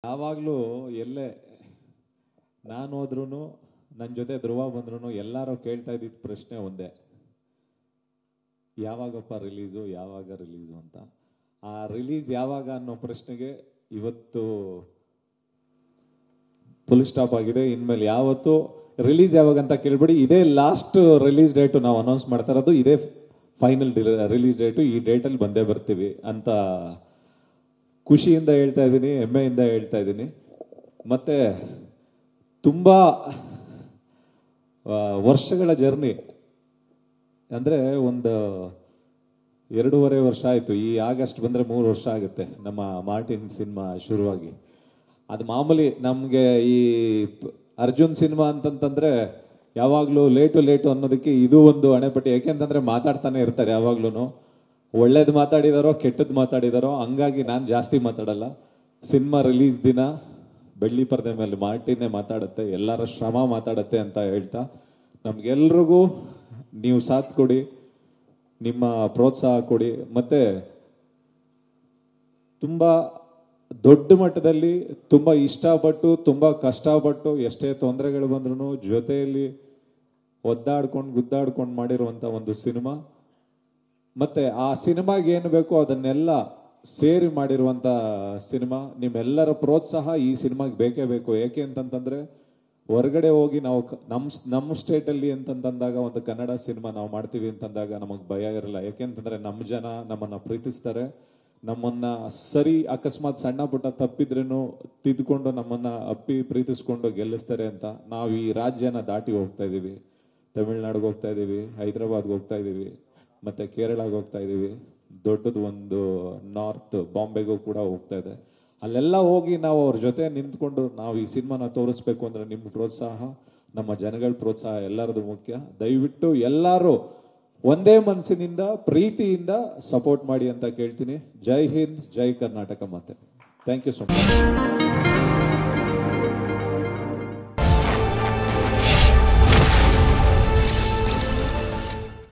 ಯಾವಾಗಲೂ ಎಲ್ಲೇ ನಾನು ಹೋದ್ರೂ ನನ್ನ ಜೊತೆ ಧ್ರುವ ಬಂದ್ರು ಎಲ್ಲರೂ ಕೇಳ್ತಾ ಇದ್ದಿದ್ದ ಪ್ರಶ್ನೆ ಒಂದೇ, ಯಾವಾಗಪ್ಪ ರಿಲೀಸು ಅಂತ. ಆ ರಿಲೀಸ್ ಯಾವಾಗ ಅನ್ನೋ ಪ್ರಶ್ನೆಗೆ ಇವತ್ತು ಫುಲ್ ಸ್ಟಾಪ್ ಆಗಿದೆ. ಇನ್ಮೇಲೆ ಯಾವತ್ತು ರಿಲೀಸ್ ಯಾವಾಗ ಅಂತ ಕೇಳ್ಬಿಡಿ, ಇದೇ ಲಾಸ್ಟ್ ರಿಲೀಸ್ ಡೇಟು ನಾವು ಅನೌನ್ಸ್ ಮಾಡ್ತಾ ಇರೋದು, ಇದೇ ಫೈನಲ್ ರಿಲೀಸ್ ಡೇಟು, ಈ ಡೇಟಲ್ಲಿ ಬಂದೇ ಬರ್ತೀವಿ ಅಂತ ಖುಷಿಯಿಂದ ಹೇಳ್ತಾ ಇದ್ದೀನಿ, ಹೆಮ್ಮೆಯಿಂದ ಹೇಳ್ತಾ ಇದ್ದೀನಿ. ಮತ್ತೆ ತುಂಬಾ ವರ್ಷಗಳ ಜರ್ನಿ, ಅಂದ್ರೆ ಒಂದು 2.5 ವರ್ಷ ಆಯ್ತು. ಈ ಆಗಸ್ಟ್ ಬಂದ್ರೆ 3 ವರ್ಷ ಆಗುತ್ತೆ ನಮ್ಮ ಮಾರ್ಟಿನ್ ಸಿನಿಮಾ ಶುರುವಾಗಿ. ಅದು ಮಾಮೂಲಿ ನಮ್ಗೆ ಈ ಅರ್ಜುನ್ ಸಿನಿಮಾ ಅಂತಂತಂದ್ರೆ ಯಾವಾಗ್ಲೂ ಲೇಟು ಅನ್ನೋದಕ್ಕೆ ಇದು ಒಂದು ಹಣೆಪಟ್ಟಿ. ಯಾಕೆಂತಂದ್ರೆ ಮಾತಾಡ್ತಾನೆ ಇರ್ತಾರೆ ಯಾವಾಗ್ಲೂ, ಒಳ್ಳೇದು ಮಾತಾಡಿದಾರೋ ಕೆಟ್ಟದ್ದು ಮಾತಾಡಿದಾರೋ, ಹಂಗಾಗಿ ನಾನು ಜಾಸ್ತಿ ಮಾತಾಡಲ್ಲ. ಸಿನಿಮಾ ರಿಲೀಸ್ ದಿನ ಬೆಳ್ಳಿ ಪರದೆ ಮೇಲೆ ಮಾರ್ಟಿನೇ ಮಾತಾಡುತ್ತೆ, ಎಲ್ಲರ ಶ್ರಮ ಮಾತಾಡುತ್ತೆ ಅಂತ ಹೇಳ್ತಾ, ನಮ್ಗೆಲ್ರಿಗೂ ನೀವು ಸಾಥ್ ಕೊಡಿ, ನಿಮ್ಮ ಪ್ರೋತ್ಸಾಹ ಕೊಡಿ. ಮತ್ತೆ ತುಂಬಾ ದೊಡ್ಡ ಮಟ್ಟದಲ್ಲಿ ತುಂಬಾ ಇಷ್ಟಪಟ್ಟು ತುಂಬಾ ಕಷ್ಟಪಟ್ಟು ಎಷ್ಟೇ ತೊಂದರೆಗಳು ಬಂದ್ರು ಜೊತೆಯಲ್ಲಿ ಒದ್ದಾಡ್ಕೊಂಡು ಗುದ್ದಾಡ್ಕೊಂಡು ಮಾಡಿರುವಂತ ಒಂದು ಸಿನಿಮಾ. ಮತ್ತೆ ಆ ಸಿನಿಮಾಗೆ ಏನು ಬೇಕೋ ಅದನ್ನೆಲ್ಲ ಸೇರಿ ಮಾಡಿರುವಂತ ಸಿನಿಮಾ. ನಿಮ್ಮೆಲ್ಲರ ಪ್ರೋತ್ಸಾಹ ಈ ಸಿನಿಮಾಗೆ ಬೇಕೇ ಬೇಕು. ಏಕೆ ಅಂತಂತಂದ್ರೆ ಹೊರಗಡೆ ಹೋಗಿ ನಾವು ನಮ್ಮ ಸ್ಟೇಟಲ್ಲಿ ಅಂತಂದಾಗ ಒಂದು ಕನ್ನಡ ಸಿನಿಮಾ ನಾವು ಮಾಡ್ತೀವಿ ಅಂತಂದಾಗ ನಮಗೆ ಭಯ ಇರಲ್ಲ. ಯಾಕೆಂತಂದ್ರೆ ನಮ್ಮ ಜನ ನಮ್ಮನ್ನ ಪ್ರೀತಿಸ್ತಾರೆ, ನಮ್ಮನ್ನ ಸರಿ ಅಕಸ್ಮಾತ್ ಸಣ್ಣ ಪುಟ್ಟ ತಪ್ಪಿದ್ರೇನು ತಿದ್ದುಕೊಂಡು ನಮ್ಮನ್ನ ಅಪ್ಪಿ ಪ್ರೀತಿಸ್ಕೊಂಡು ಗೆಲ್ಲಿಸ್ತಾರೆ ಅಂತ. ನಾವು ಈ ರಾಜ್ಯನ ದಾಟಿ ಹೋಗ್ತಾ ಇದೀವಿ, ತಮಿಳ್ನಾಡಿಗೆ ಹೋಗ್ತಾ ಇದೀವಿ, ಹೈದರಾಬಾದ್ಗೆ ಹೋಗ್ತಾ ಇದೀವಿ, ಮತ್ತೆ ಕೇರಳಗೆ ಹೋಗ್ತಾ ಇದೀವಿ, ದೊಡ್ಡದು ಒಂದು ನಾರ್ತ್ ಬಾಂಬೆಗೂ ಕೂಡ ಹೋಗ್ತಾ ಇದೆ. ಅಲ್ಲೆಲ್ಲ ಹೋಗಿ ನಾವು ಅವ್ರ ಜೊತೆ ನಿಂತ್ಕೊಂಡು ನಾವು ಈ ಸಿನಿಮಾನ ತೋರಿಸ್ಬೇಕು ಅಂದ್ರೆ ನಿಮ್ಮ ಪ್ರೋತ್ಸಾಹ, ನಮ್ಮ ಜನಗಳ ಪ್ರೋತ್ಸಾಹ ಎಲ್ಲರದು ಮುಖ್ಯ. ದಯವಿಟ್ಟು ಎಲ್ಲರೂ ಒಂದೇ ಮನಸ್ಸಿನಿಂದ ಪ್ರೀತಿಯಿಂದ ಸಪೋರ್ಟ್ ಮಾಡಿ ಅಂತ ಕೇಳ್ತೀನಿ. ಜೈ ಹಿಂದ್, ಜೈ ಕರ್ನಾಟಕ. ಮತ್ತೆ ಥ್ಯಾಂಕ್ ಯು ಸೊ ಮಚ್.